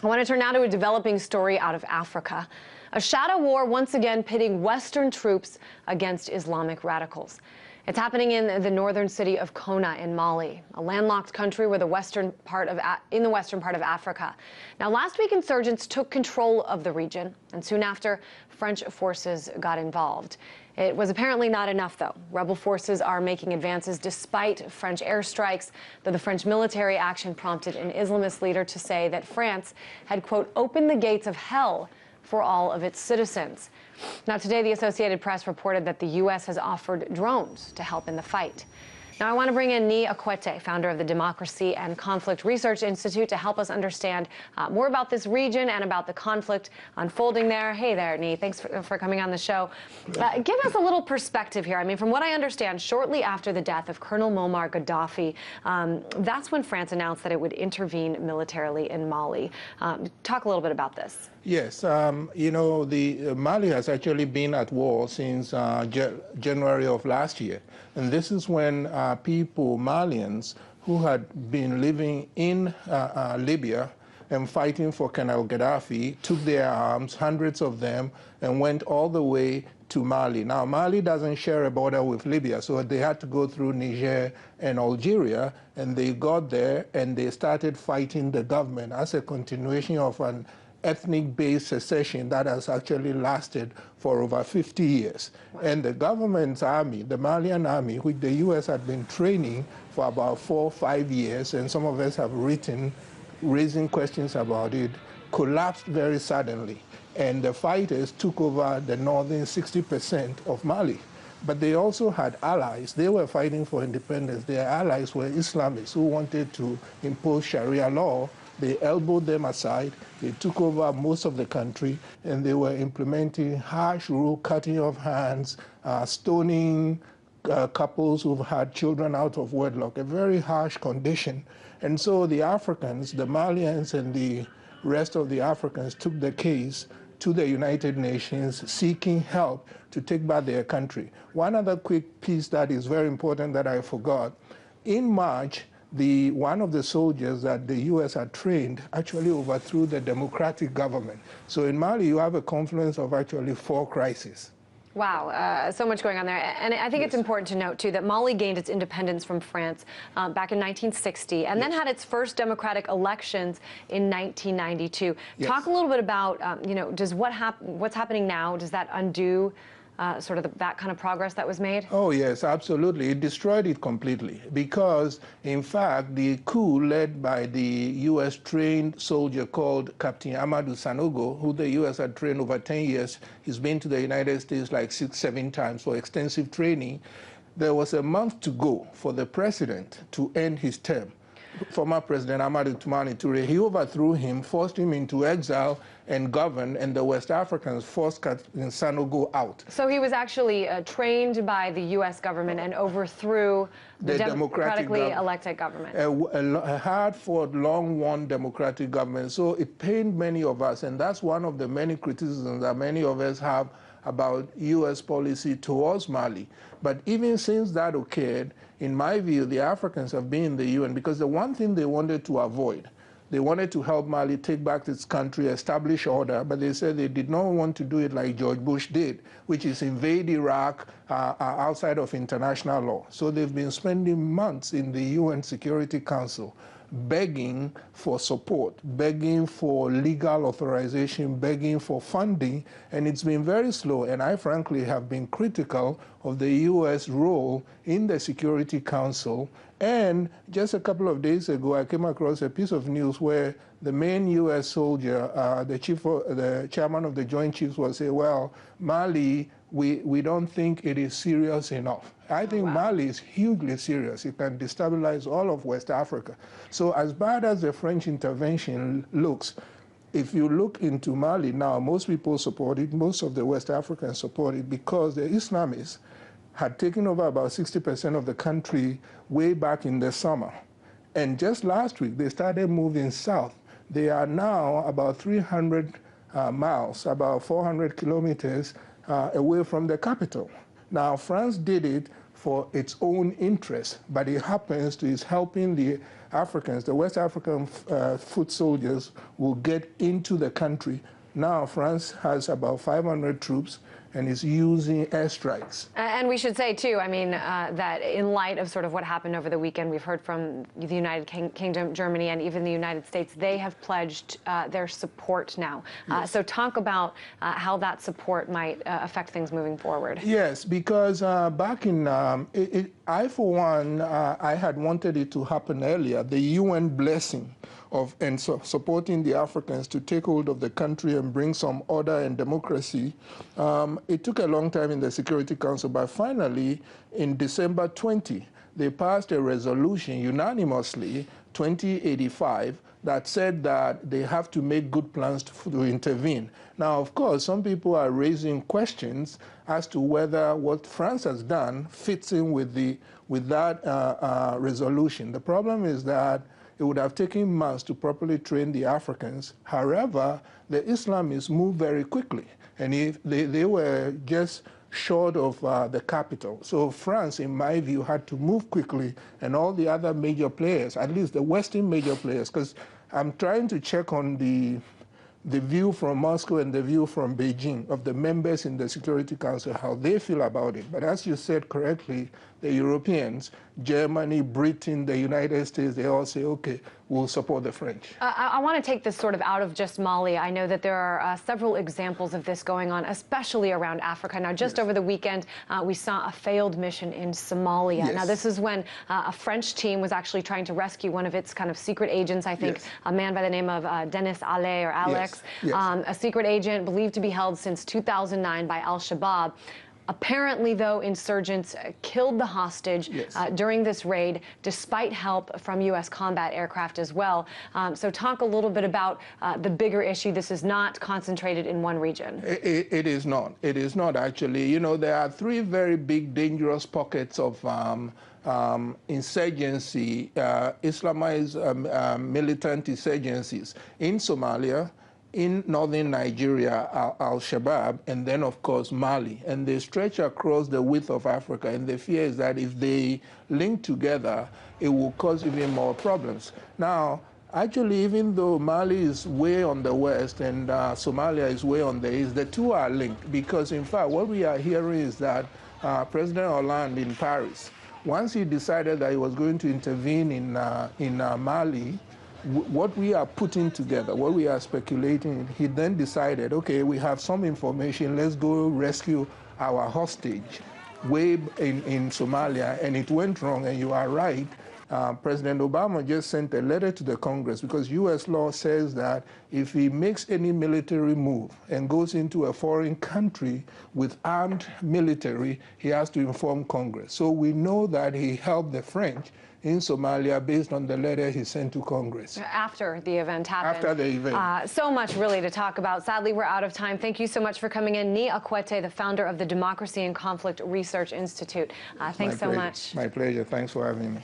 I want to turn now to a developing story out of Africa. A shadow war once again pitting Western troops against Islamic radicals. It's happening in the northern city of Kona in Mali, a landlocked country in the western part of Africa. Now, last week, insurgents took control of the region, and soon after, French forces got involved. It was apparently not enough, though. Rebel forces are making advances despite French airstrikes, though the French military action prompted an Islamist leader to say that France had, quote, opened the gates of hell for all of its citizens. Now, today, the Associated Press reported that the U.S. has offered drones to help in the fight. Now, I want to bring in Nii Akwete, founder of the Democracy and Conflict Research Institute, to help us understand more about this region and about the conflict unfolding there. Hey there, Nii. Thanks for coming on the show. Give us a little perspective here. I mean, from what I understand, shortly after the death of Colonel Muammar Gaddafi, that's when France announced that it would intervene militarily in Mali. Talk a little bit about this. Yes, you know, Mali has actually been at war since January of last year. And this is when people, Malians, who had been living in Libya and fighting for Colonel Gaddafi, took their arms, hundreds of them, and went all the way to Mali. Now, Mali doesn't share a border with Libya, so they had to go through Niger and Algeria, and they got there and they started fighting the government as a continuation of an ethnic-based secession that has actually lasted for over 50 years. And the government's army, the Malian army, which the U.S. had been training for about 4 or 5 years, and some of us have written raising questions about it, collapsed very suddenly. And the fighters took over the northern 60% of Mali. But they also had allies. They were fighting for independence. Their allies were Islamists who wanted to impose Sharia law. They elbowed them aside, they took over most of the country, and they were implementing harsh rule, cutting off hands, stoning couples who've had children out of wedlock, a very harsh condition. And so the Africans, the Malians and the rest of the Africans took the case to the United Nations seeking help to take back their country. One other quick piece that is very important that I forgot. In March, one of the soldiers that the U.S. had trained actually overthrew the democratic government. So in Mali, you have a confluence of actually 4 crises. Wow, so much going on there. And I think it's important to note, too, that Mali gained its independence from France back in 1960 and then had its first democratic elections in 1992. Talk a little bit about, you know, what's happening now, does that undo sort of that kind of progress that was made? Oh, yes, absolutely. It destroyed it completely because, in fact, the coup led by the U.S.-trained soldier called Captain Amadou Sanogo, who the U.S. had trained over 10 years, he's been to the United States like 6, 7 times for extensive training. There was a month to go for the president to end his term. Former President Amadou Toumani Touré, he overthrew him, forced him into exile and governed, and the West Africans forced Captain Sanogo out. So he was actually trained by the U.S. government and overthrew the democratically elected government. A hard-fought, long-won democratic government. So it pained many of us, and that's one of the many criticisms that many of us have about U.S. policy towards Mali. But even since that occurred, in my view, the Africans have been in the UN because the one thing they wanted to avoid, they wanted to help Mali take back its country, establish order, but they said they did not want to do it like George Bush did, which is invade Iraq outside of international law. So they've been spending months in the UN Security Council begging for support, begging for legal authorization, begging for funding, and it's been very slow. And I frankly have been critical of the U.S. role in the Security Council. And just a couple of days ago, I came across a piece of news where the main U.S. soldier, the chairman of the Joint Chiefs, was saying, well, Mali, we don't think it is serious enough. I think Mali is hugely serious. It can destabilize all of West Africa. So as bad as the French intervention looks, if you look into Mali now, most people support it, most of the West Africans support it because the Islamists had taken over about 60% of the country way back in the summer. And just last week, they started moving south. They are now about 300 miles, about 400 kilometers away from the capital. Now, France did it for its own interest, but it happens to is helping the Africans, the West African foot soldiers will get into the country. Now France has about 500 troops and is using airstrikes. And we should say, too, I mean, that in light of sort of what happened over the weekend, we've heard from the United Kingdom, Germany, and even the United States. They have pledged their support now. Yes. So talk about how that support might affect things moving forward. Yes, because back in, I, for one, I had wanted it to happen earlier, the UN blessing of supporting the Africans to take hold of the country and bring some order and democracy. It took a long time in the Security Council, but finally, in December 20, they passed a resolution unanimously, 2085, that said that they have to make good plans to intervene. Now, of course, some people are raising questions as to whether what France has done fits in with that resolution. The problem is that it would have taken months to properly train the Africans. However, the Islamists moved very quickly, and they were just short of the capital. So France, in my view, had to move quickly, and all the other major players, at least the Western major players, because I'm trying to check on the view from Moscow and the view from Beijing of the members in the Security Council, how they feel about it. But as you said correctly, the Europeans, Germany, Britain, the United States, they all say, okay, we'll support the French. I want to take this sort of out of just Mali. I know that there are several examples of this going on, especially around Africa. Now, just over the weekend, we saw a failed mission in Somalia. Yes. Now, this is when a French team was actually trying to rescue one of its kind of secret agents, I think, a man by the name of Dennis Ale or Alex, a secret agent believed to be held since 2009 by al-Shabaab. Apparently, though, insurgents killed the hostage during this raid, despite help from U.S. combat aircraft as well. So talk a little bit about the bigger issue. This is not concentrated in one region. It is not. It is not, actually. You know, there are three very big, dangerous pockets of insurgency, Islamized militant insurgencies in Somalia, in northern Nigeria, al-Shabaab, and then, of course, Mali. And they stretch across the width of Africa. And the fear is that if they link together, it will cause even more problems. Now, actually, even though Mali is way on the west and Somalia is way on the east, the two are linked. Because, in fact, what we are hearing is that President Hollande in Paris, once he decided that he was going to intervene in Mali, what we are putting together, what we are speculating, he then decided, okay, we have some information, let's go rescue our hostage way in Somalia, and it went wrong, and you are right. President Obama just sent a letter to the Congress because U.S. law says that if he makes any military move and goes into a foreign country with armed military, he has to inform Congress. So we know that he helped the French in Somalia based on the letter he sent to Congress. After the event happened. After the event. So much really to talk about. Sadly, we're out of time. Thank you so much for coming in. Nii Akwete, the founder of the Democracy and Conflict Research Institute. Thanks so much. My pleasure. Thanks for having me.